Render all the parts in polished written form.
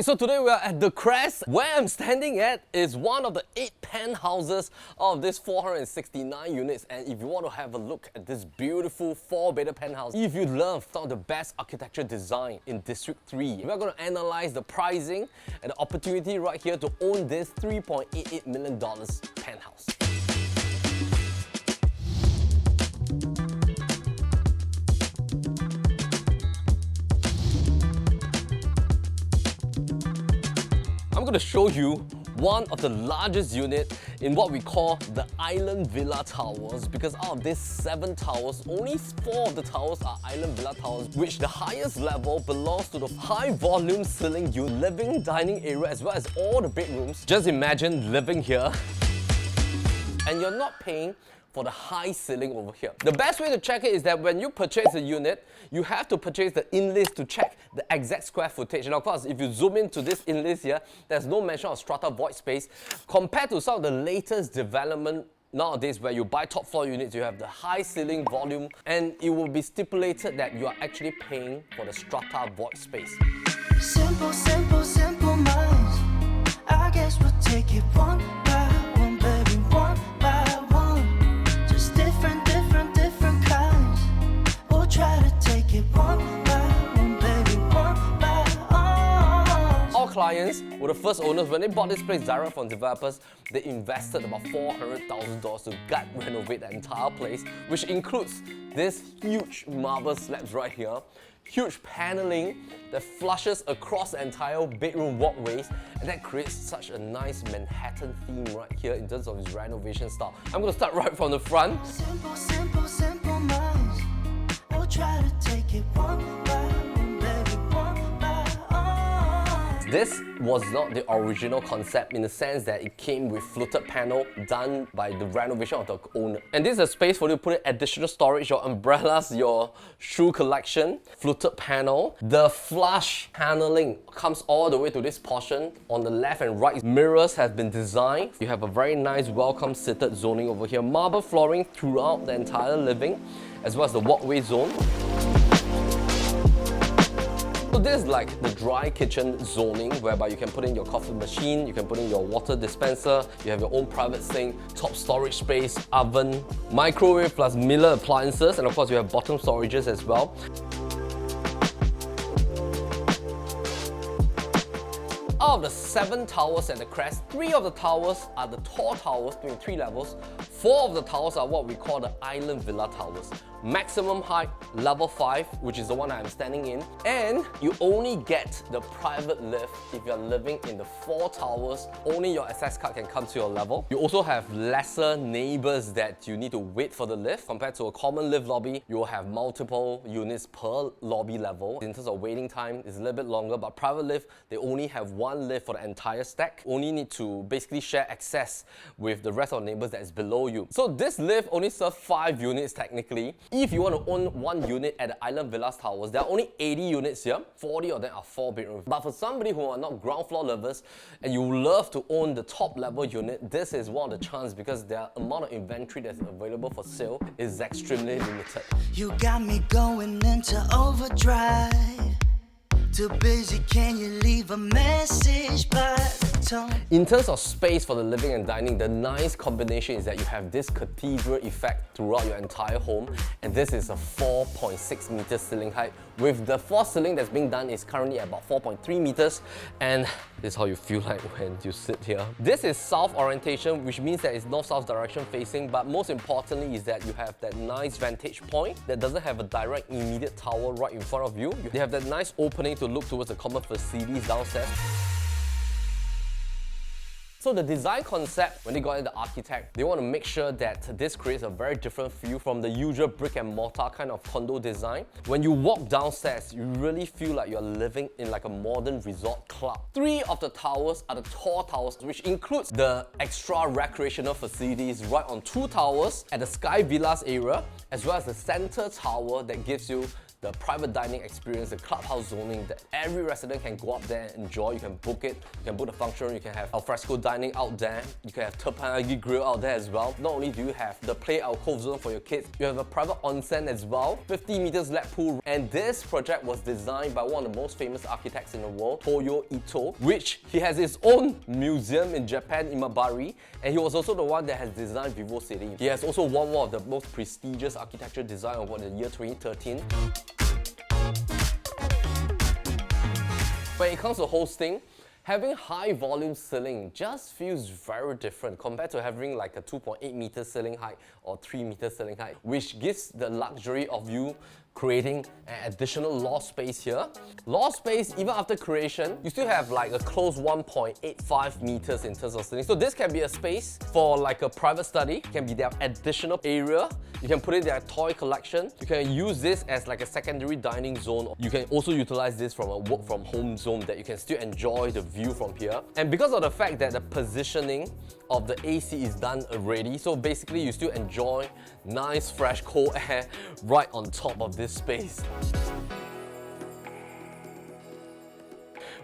So today we are at the Crest. Where I'm standing at is one of the 8 penthouses of this 469 units, and if you want to have a look at this beautiful 4-bedder penthouse, if you love some of the best architecture design in District 3, we are going to analyze the pricing and the opportunity right here to own this $3.88 million penthouse. I'm going to show you one of the largest units in what we call the Island Villa Towers, because out of these 7 towers, only 4 of the towers are Island Villa Towers, which the highest level belongs to the high volume ceiling unit, living dining area, as well as all the bedrooms. Just imagine living here and you're not paying for the high ceiling over here. The best way to check it is that when you purchase a unit, you have to purchase the in-list to check the exact square footage. And of course, if you zoom into this in-list here, there's no mention of strata void space. Compared to some of the latest development nowadays where you buy top floor units, you have the high ceiling volume, and it will be stipulated that you are actually paying for the strata void space. Simple, simple, simple minds. I guess we'll take it one by one, baby, one by one. Just different kinds. We'll try to take it one by one, baby, one by one. All clients were the first owners. When they bought this place direct from developers, they invested about $400,000 to gut renovate the entire place, which includes this huge marble slabs right here, huge paneling that flushes across the entire bedroom walkways, and that creates such a nice Manhattan theme right here in terms of its renovation style. I'm going to start right from the front. Simple, simple, simple minds. We'll try to take it one by one, baby, one by one. This was not the original concept in the sense that it came with fluted panel done by the renovation of the owner. And this is a space for you to put in additional storage, your umbrellas, your shoe collection. Fluted panel. The flush paneling comes all the way to this portion. On the left and right, mirrors have been designed. You have a very nice welcome seated zoning over here. Marble flooring throughout the entire living, as well as the walkway zone. So this is like the dry kitchen zoning, whereby you can put in your coffee machine, you can put in your water dispenser, you have your own private sink, top storage space, oven, microwave plus Miller appliances, and of course you have bottom storages as well. Out of the 7 towers at the Crest, 3 of the towers are the tall towers, being 3 levels. 4 of the towers are what we call the Island Villa Towers. Maximum height, level 5, which is the one I'm standing in. And you only get the private lift if you're living in the 4 towers. Only your access card can come to your level. You also have lesser neighbors that you need to wait for the lift. Compared to a common lift lobby, you will have multiple units per lobby level. In terms of waiting time, it's a little bit longer, but private lift, they only have 1 lift for the entire stack. Only need to basically share access with the rest of the neighbors that is below you. So this lift only serves 5 units technically. If you want to own 1 unit at the Island Villas Towers, there are only 80 units here. 40 of them are 4 bedrooms. But for somebody who are not ground floor lovers and you love to own the top level unit, this is one of the chances, because the amount of inventory that's available for sale is extremely limited. You got me going into overdrive. Too busy, can you leave a message by the tone? In terms of space for the living and dining, the nice combination is that you have this cathedral effect throughout your entire home, and this is a 4.6 meter ceiling height. With the false ceiling that's being done is currently at about 4.3 meters, and this is how you feel like when you sit here. This is south orientation, which means that it's north-south direction facing, but most importantly is that you have that nice vantage point that doesn't have a direct immediate tower right in front of you. You have that nice opening to look towards the common facilities downstairs. So the design concept, when they got in the architect, they want to make sure that this creates a very different feel from the usual brick and mortar kind of condo design. When you walk downstairs, you really feel like you're living in like a modern resort club. 3 of the towers are the tall towers, which includes the extra recreational facilities right on 2 towers at the Sky Villas area, as well as the center tower that gives you the private dining experience, the clubhouse zoning that every resident can go up there and enjoy. You can book it, you can book the function room, you can have alfresco dining out there, you can have teppanyaki grill out there as well. Not only do you have the play alcove zone for your kids, you have a private onsen as well, 50 meters lap pool. And this project was designed by one of the most famous architects in the world, Toyo Ito, which he has his own museum in Japan, Imabari, and he was also the one that has designed Vivo City. He has also won one of the most prestigious architecture design award in the year 2013. When it comes to hosting, having high volume ceiling just feels very different compared to having like a 2.8 meter ceiling height or 3 meter ceiling height, which gives the luxury of you creating an additional loft space here. Loft space, even after creation, you still have like a close 1.85 meters in terms of ceiling. So this can be a space for like a private study, it can be their additional area. You can put in their toy collection. You can use this as like a secondary dining zone. You can also utilize this from a work from home zone that you can still enjoy the view from here. And because of the fact that the positioning of the AC is done already, so basically you still enjoy nice fresh cold air right on top of this space.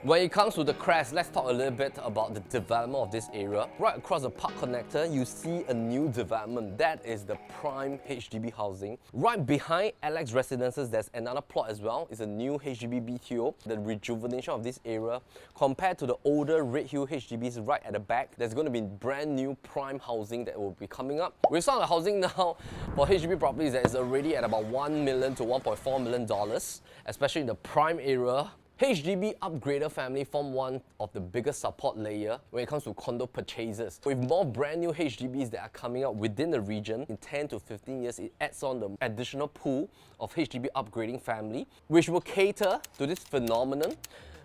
When it comes to the Crest, let's talk a little bit about the development of this area. Right across the park connector, you see a new development. That is the prime HDB housing. Right behind Alex Residences, there's another plot as well. It's a new HDB BTO. The rejuvenation of this area compared to the older Redhill HDBs right at the back, there's going to be brand new prime housing that will be coming up. We saw the housing now for HDB properties that is already at about $1 million to $1.4 million, especially in the prime area. HDB upgrader family form one of the biggest support layer when it comes to condo purchases. With more brand new HDBs that are coming out within the region, in 10 to 15 years, it adds on the additional pool of HDB upgrading family, which will cater to this phenomenon,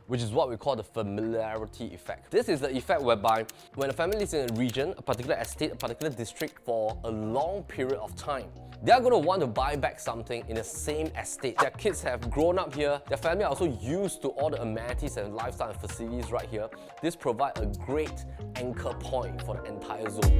which is what we call the familiarity effect. This is the effect whereby when a family lives in a region, a particular estate, a particular district for a long period of time, they are going to want to buy back something in the same estate. Their kids have grown up here, their family are also used to all the amenities and lifestyle facilities right here. This provides a great anchor point for the entire zone.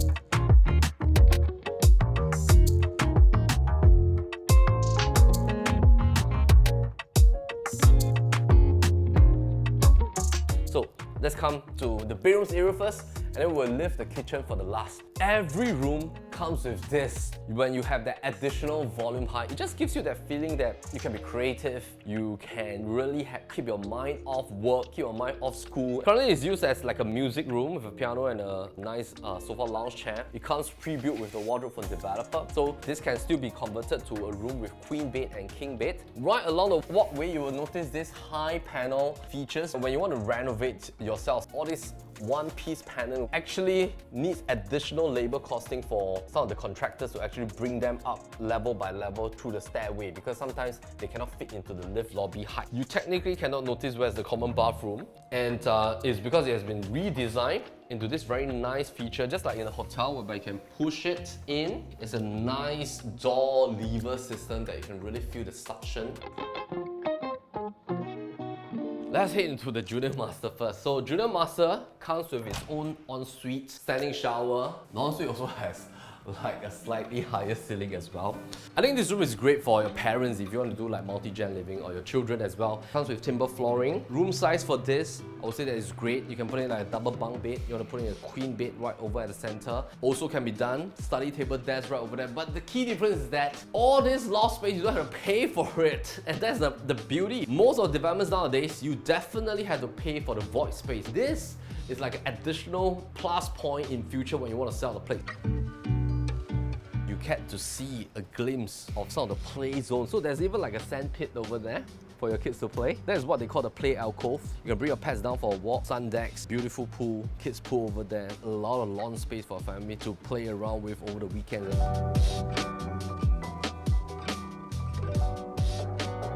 So let's come to the bedrooms area first, and then we'll leave the kitchen for the last. Every room comes with this. When you have that additional volume height, it just gives you that feeling that you can be creative, you can really keep your mind off work, keep your mind off school. Currently it's used as like a music room with a piano and a nice sofa lounge chair. It comes pre-built with the wardrobe from the developer, so this can still be converted to a room with queen bed and king bed. Right along the walkway, you will notice this high panel features. When you want to renovate yourself, all this one-piece panel actually needs additional labor costing for some of the contractors to actually bring them up level by level through the stairway, because sometimes they cannot fit into the lift lobby height. You technically cannot notice where's the common bathroom, and it's because it has been redesigned into this very nice feature, just like in a hotel whereby you can push it in. It's a nice door lever system that you can really feel the suction. Let's head into the Junior Master first. So Junior Master comes with its own ensuite, standing shower. The ensuite also has like a slightly higher ceiling as well. I think this room is great for your parents if you want to do like multi-gen living, or your children as well. Comes with timber flooring. Room size for this, I would say that is great. You can put in like a double bunk bed. You want to put in a queen bed right over at the center. Also can be done. Study table, desk right over there. But the key difference is that all this loft space, you don't have to pay for it. And that's the beauty. Most of the developments nowadays, you definitely have to pay for the void space. This is like an additional plus point in future when you want to sell the place. You get to see a glimpse of some of the play zones. So there's even like a sand pit over there for your kids to play. That is what they call the play alcove. You can bring your pets down for a walk, sun decks, beautiful pool, kids pool over there, a lot of lawn space for a family to play around with over the weekend.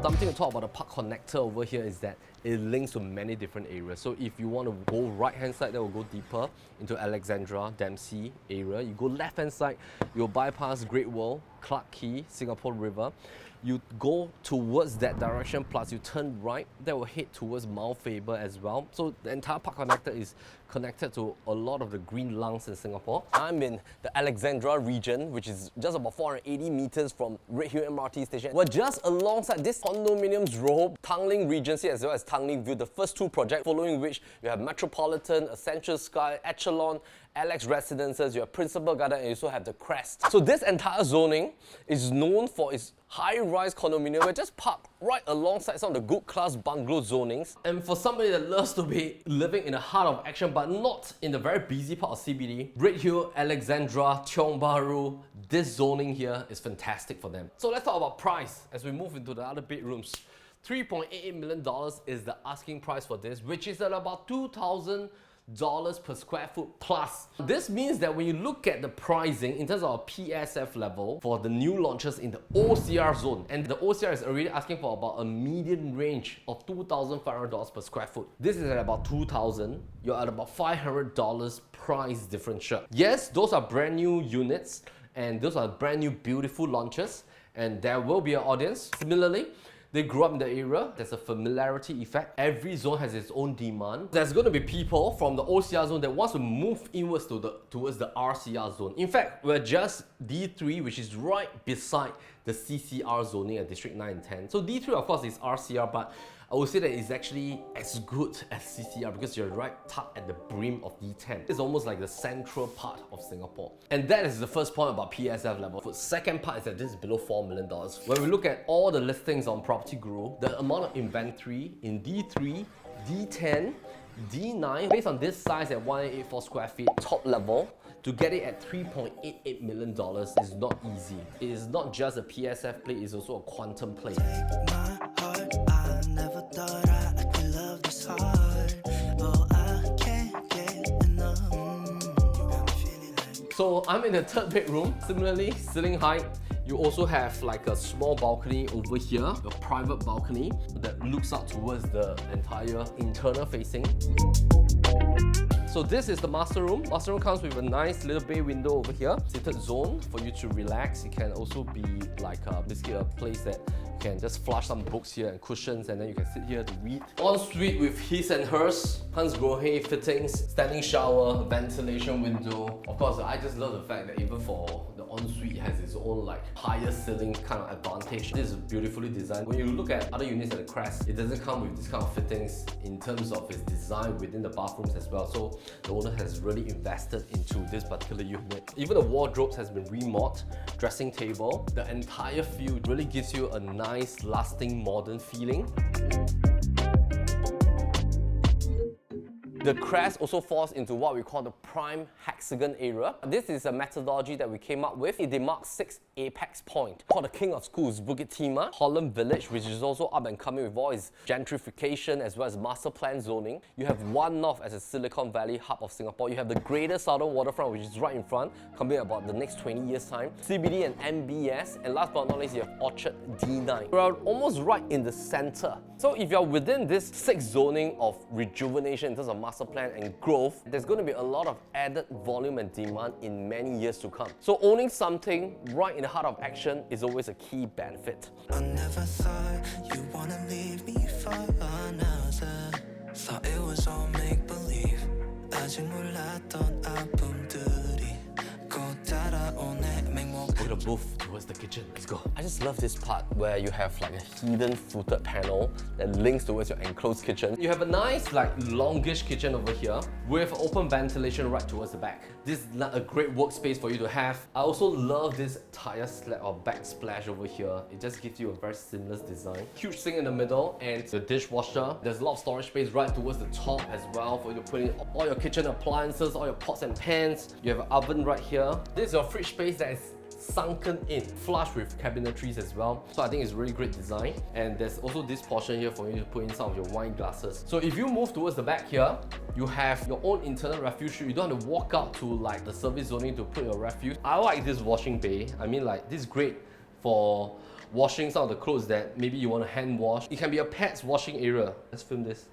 Something to talk about the park connector over here is that it links to many different areas. So if you want to go right hand side, that will go deeper into Alexandra, Dempsey area. You go left hand side, you'll bypass Great Wall, Clarke Quay, Singapore River. you go towards that direction, plus you turn right, that will head towards Mount Faber as well. So the entire park connector is connected to a lot of the green lungs in Singapore. I'm in the Alexandra region, which is just about 480 meters from Redhill MRT station. We're just alongside this condominiums row, Tanglin Regency as well as Tanglin View, the first two projects, following which you have Metropolitan, Essential Sky, Echelon, Alex Residences, you have Principal Garden, and you also have the Crest. So this entire zoning is known for its high-rise condominium. We're just parked right alongside some of the good class bungalow zonings. And for somebody that loves to be living in the heart of action but not in the very busy part of CBD, Redhill, Alexandra, Tiong Bahru, this zoning here is fantastic for them. So let's talk about price as we move into the other bedrooms. $3.88 million is the asking price for this, which is at about $2,000 per square foot plus. This means that when you look at the pricing in terms of a PSF level for the new launches in the OCR zone, and the OCR is already asking for about a median range of $2,500 per square foot. This is at about $2,000. You're at about $500 price differential. Yes, those are brand new units and those are brand new beautiful launches, and there will be an audience. Similarly, they grew up in the area. There's a familiarity effect. Every zone has its own demand. There's going to be people from the OCR zone that wants to move inwards towards the RCR zone. In fact, we're just D3, which is right beside the CCR zoning at District 9 and 10. So D3, of course, is RCR, but I would say that it's actually as good as CCR because you're right tucked at the brim of D10. It's almost like the central part of Singapore. And that is the first point about PSF level. The second part is that this is below $4 million. When we look at all the listings on Property Guru, the amount of inventory in D3, D10, D9, based on this size at 1884 square feet, top level, to get it at $3.88 million is not easy. It is not just a PSF play, it's also a quantum play. My heart, I never thought I could love this hard. Oh, I can't get enough. You got me feeling like. So I'm in the third bedroom. Similarly, ceiling height. You also have like a small balcony over here, a private balcony that looks out towards the entire internal facing. So this is the master room. Master room comes with a nice little bay window over here. Seated zone for you to relax. It can also be like basically a place that you can just flush some books here and cushions, and then you can sit here to read. Ensuite with his and hers, Hans Grohe fittings, standing shower, ventilation window. Of course, I just love the fact that even for the ensuite, it has its own like higher ceiling kind of advantage. This is beautifully designed. When you look at other units at the Crest, it doesn't come with this kind of fittings in terms of its design within the bathrooms as well. So the owner has really invested into this particular unit. Even the wardrobes has been remodeled, dressing table. The entire feel really gives you a nice, lasting, modern feeling. The Crest also falls into what we call the prime hexagon area. This is a methodology that we came up with. It demarks 6 apex points, called the King of Schools, Bukit Timah, Holland Village, which is also up and coming with all its gentrification as well as master plan zoning. You have One North as a Silicon Valley hub of Singapore. You have the Greater Southern Waterfront, which is right in front, coming about the next 20 years time. CBD and MBS, and last but not least, you have Orchard D9. We're almost right in the center. So if you're within this 6 zoning of rejuvenation in terms of master plan and growth, there's going to be a lot of added volume and demand in many years to come. So owning something right in the heart of action is always a key benefit. I never thought you wanna leave me for another. Thought it was all make-believe. 아직 몰랐던 아픔들이 곧 따라오네. We're gonna move towards the kitchen. Let's go. I just love this part where you have like a hidden fluted panel that links towards your enclosed kitchen. You have a nice like longish kitchen over here with open ventilation right towards the back. This is a great workspace for you to have. I also love this tire slab or backsplash over here. It just gives you a very seamless design. Huge sink in the middle and the dishwasher. There's a lot of storage space right towards the top as well for you to put in all your kitchen appliances, all your pots and pans. You have an oven right here. This is your fridge space that is sunken in, flush with cabinetries as well. So I think it's really great design. And there's also this portion here for you to put in some of your wine glasses. So if you move towards the back here, you have your own internal refuge. You don't have to walk out to like the service zoning to put your refuge. I like this washing bay. I mean, like, this is great for washing some of the clothes that maybe you want to hand wash. It can be a pet's washing area. Let's film this.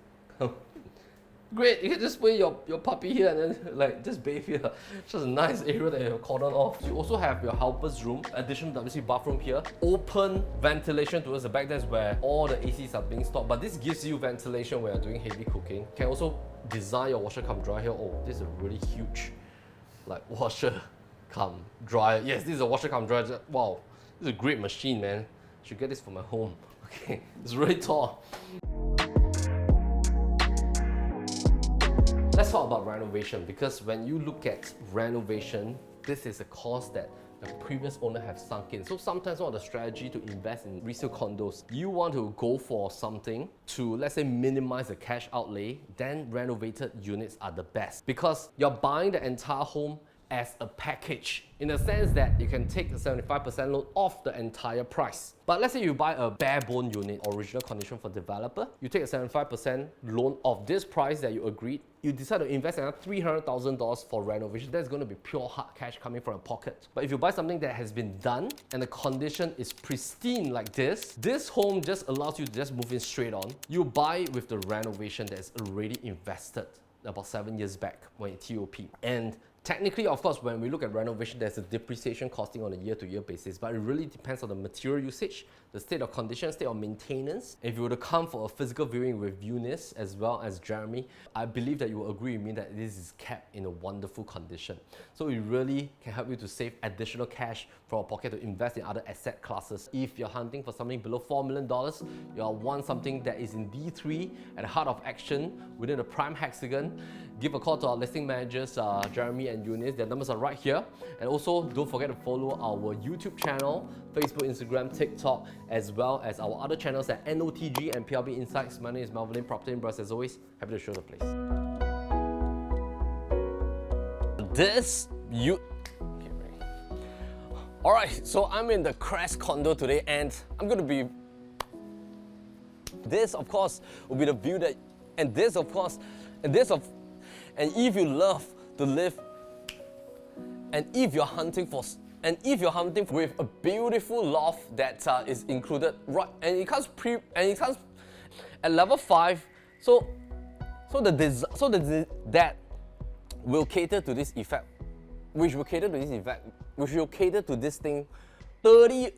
Great, you can just put your puppy here and then like just bathe here. Just a nice area that you have cordoned off. You also have your helper's room, additional WC bathroom here. Open ventilation towards the back, that's where all the ACs are being stored. But this gives you ventilation when you're doing heavy cooking. Can also design your washer cum dryer here. Oh, this is a really huge like washer cum dryer. Yes, this is a washer cum dryer. Wow, this is a great machine, man. Should get this for my home. Okay, it's really tall. Let's talk about renovation, because when you look at renovation, this is a cost that the previous owner have sunk in. So sometimes one of the strategy to invest in resale condos, you want to go for something to, let's say, minimize the cash outlay, then renovated units are the best, because you're buying the entire home as a package, in the sense that you can take a 75% loan off the entire price. But let's say you buy a bare bone unit, original condition for developer, you take a 75% loan of this price that you agreed, you decide to invest another $300,000 for renovation, that's going to be pure hard cash coming from your pocket. But if you buy something that has been done and the condition is pristine like this home just allows you to just move in straight on. You buy with the renovation that is already invested about 7 years back when it TOP. And technically, of course, when we look at renovation, there's a depreciation costing on a year-to-year basis, but it really depends on the material usage, the state of condition, state of maintenance. If you were to come for a physical viewing with Eunice as well as Jeremy, I believe that you will agree with me that this is kept in a wonderful condition. So it really can help you to save additional cash from your pocket to invest in other asset classes. If you're hunting for something below $4 million, you want something that is in D3 at the heart of action within the prime hexagon, give a call to our listing managers, Jeremy and Eunice. Their numbers are right here. And also, don't forget to follow our YouTube channel, Facebook, Instagram, TikTok, as well as our other channels at NOTG and PLB Insights. My name is Melvin Lim, PropertyLimBrothers. As always, happy to show the place. Alright, so I'm in the Crest condo today, and I'm gonna be... This, of course, will be the view that... And this, of course, and if you love to live, and if you're hunting with a beautiful loft that is included right, and it comes at level 5, that will cater to this effect, which will cater to this thing, 30